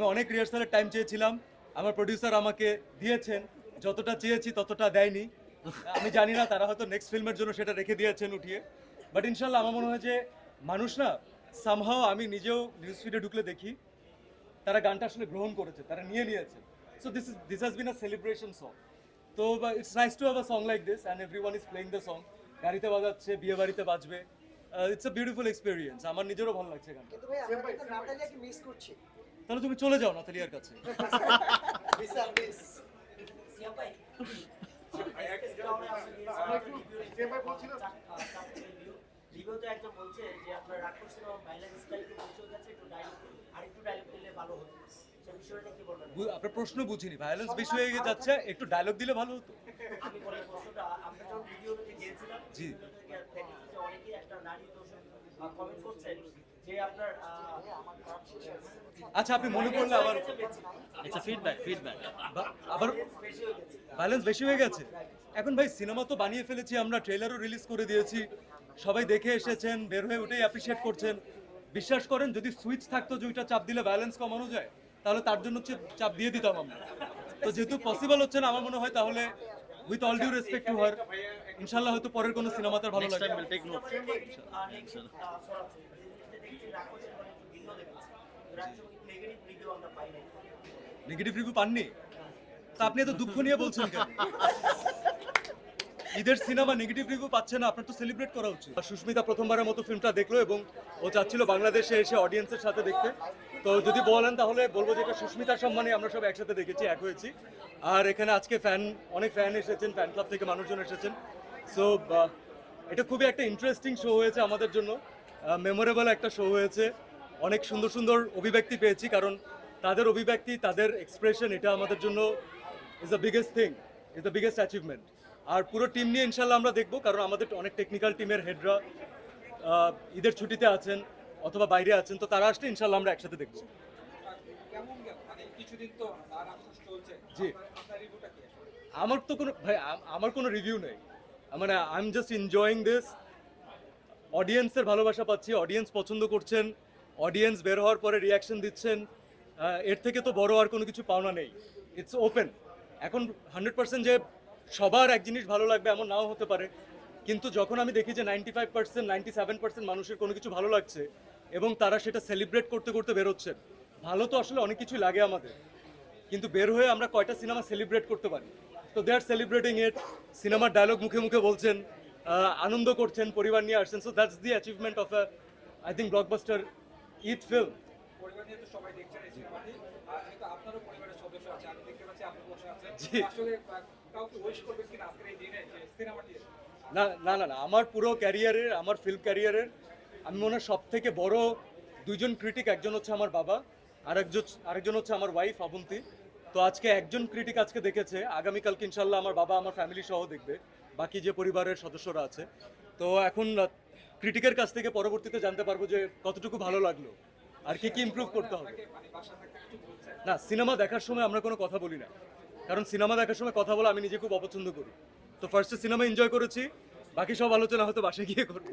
আমি অনেক রিহার্সালের টাইম চেয়েছিলাম, আমার প্রডিউসার আমাকে দিয়েছেন, যতটা চেয়েছি ততটা দেয়নি। আমি জানি না, তারা হয়তো নেক্সট ফিল্মের জন্য সেটা রেখে দিয়েছেন উঠিয়ে। বাট ইনশাল্লাহ আমার মনে হয় যে মানুষ না সামহাও, আমি নিজেও নিউজ ফিডে ঢুকলে দেখি তারা গানটা আসলে গ্রহণ করেছে, তারা নিয়ে নিয়েছে। So this has been a celebration song. তো it's nice to have a song like this and everyone is playing the song. গাড়িতে বাজাচ্ছে, বিয়ে বাড়িতে বাজবে। It's a beautiful experience. আমার নিজেরও ভালো লাগছে গানটা। কিন্তু ভাই আমরা কিন্তু নাতালিয়াকে মিস করছি। তাহলে তুমি চলে যাও নাতালিয়ার কাছে। মিসাল মিস। রিভিউতে একজন বলছে যে আপনার রাক্ষস সিনেমা ভাইলেন্স স্টাইল একটু বেশি হয়ে যাচ্ছে, একটু ডায়লগ আরেকটু ডায়লগ দিলে ভালো হতো। সেই বিষয়টা কি বলবেন? আপনার প্রশ্ন বুঝিনি। ভায়োলেন্স বেশি হয়ে যাচ্ছে, একটু ডায়লগ দিলে ভালো হতো। আমি বলি প্রশ্নটা, আমরা যখন ভিডিওতে গিয়েছিলাম, জি। দেখেছি যে অনেকেই একটা নারী দোষ কমেন্ট করছেন যে আপনার আচ্ছা, আপনি মনে করলে আবার It's a feedback. আবার বেশি হয়ে গেছে। ভায়োলেন্স বেশি হয়ে গেছে। এখন ভাই সিনেমা তো বানিয়ে ফেলেছি আমরা, ট্রেলারও রিলিজ করে দিয়েছি, সবাই দেখে এসেছেন, বের হয়ে উঠেই অ্যাপ্রিশিয়েট করছেন। বিশ্বাস করেন যদি সুইচ থাকতো যে ওইটা চাপ দিলে ভায়োলেন্স কমানো যায়, তাহলে তার জন্য চাপ দিয়ে দিতাম আমরা। তো যেহেতু পসিবল হচ্ছে না, আমার মনে হয় তাহলে with all due respect to her, ইনশাল্লাহ হয়তো পরের কোনো সিনেমা তার ভালো Next লাগে। time we'll take note. Negative review পাননি? তা আপনি এত দুঃখ নিয়ে বলছেন কেন? ঈদের সিনেমা নেগেটিভ রিভিউ পাচ্ছে না, আপনার তো সেলিব্রেট করা উচিত। সুস্মিতা প্রথমবারের মতো ফিল্মটা দেখলো এবং ও চাচ্ছিল বাংলাদেশে এসে অডিয়েন্সের সাথে দেখতে। তো যদি বলেন তাহলে বলবো যে এটা সুস্মিতার সম্মানে আমরা সব একসাথে দেখেছি, এক হয়েছি। আর এখানে আজকে অনেক ফ্যান এসেছেন, ফ্যান ক্লাব থেকে মানুষজন এসেছেন। সো এটা খুবই একটা ইন্টারেস্টিং শো হয়েছে আমাদের জন্য, মেমোরেবল একটা শো হয়েছে। অনেক সুন্দর সুন্দর অভিব্যক্তি পেয়েছি, কারণ তাদের অভিব্যক্তি, তাদের এক্সপ্রেশন, এটা আমাদের জন্য is the biggest thing, is the biggest achievement. আর পুরো টিম নিয়ে ইনশাল্লাহ আমরা দেখবো, কারণ আমাদের অনেক টেকনিক্যাল টিমের হেডরা ঈদের ছুটিতে আছেন অথবা বাইরে আছেন, তো তারা আসলে ইনশাল্লাহ আমরা একসাথে দেখবো। কেমন গেল? মানে কিছুদিন তো রাক্ষস চলছে। জি, আপনার রিভিউটা কি আসলে? আমার তো কোনো ভাই, আমার কোনো রিভিউ নেই। মানে I am just enjoying this. অডিয়েন্সের ভালোবাসা পাচ্ছি, অডিয়েন্স পছন্দ করছেন, অডিয়েন্স বের হওয়ার পরে রিয়াকশন দিচ্ছেন। এর থেকে তো বড় আর কোনো কিছু পাওনা নেই। It's open. এখন 100% যে সবার এক জিনিস ভালো লাগবে এমন নাও হতে পারে, কিন্তু যখন আমি দেখি যে 95%, 97% মানুষের কোনো কিছু ভালো লাগছে এবং তারা সেটা সেলিব্রেট করতে করতে বেরোচ্ছেন, ভালো তো আসলে অনেক কিছুই লাগে আমাদের, কিন্তু বের হয়ে আমরা কয়টা সিনেমা সেলিব্রেট করতে পারি? তো দে আর সেলিব্রেটিং ইট। সিনেমার ডায়লগ মুখে মুখে বলছেন, আনন্দ করছেন, পরিবার নিয়ে আসছেন। So that's the achievement of I think blockbuster Eid film. পরিবার নিয়ে তো সবাই দেখছেন এই সিনেমাটি। আর যেহেতু আপনারও পরিবারের সদস্য আছে, আমি দেখতে পাচ্ছি আপনি বসে আছেন। জি। আসলে কাউকে উইশ করবেন কিনা আজকের এই দিনে যে সিনেমাটি না না না না, আমার পুরো ক্যারিয়ারের, আমার ফিল্ম ক্যারিয়ারের আমি মনে হয় সব থেকে বড় দুইজন ক্রিটিক, একজন হচ্ছে আমার বাবা, আরেকজন হচ্ছে আমার ওয়াইফ অবন্তী। তো আজকে একজন ক্রিটিক আজকে দেখেছে, আগামীকালকে ইনশাল্লাহ আমার বাবা আমার ফ্যামিলি সহ দেখবে, বাকি যে পরিবারের সদস্যরা আছে। তো এখন ক্রিটিকের কাছ থেকে পরবর্তীতে জানতে পারবো যে কতটুকু ভালো লাগলো আর কি কি ইমপ্রুভ করতে হবে। মানে বাসা থাকতে কিছু বলছেন? না, সিনেমা দেখার সময় আমরা কোনো কথা বলি না, কারণ সিনেমা দেখার সময় কথা বলা আমি নিজে খুব অপছন্দ করি। তো ফার্স্টে সিনেমা এনজয় করেছি, বাকি সব আলোচনা হয়তো বাসায় গিয়ে করবো।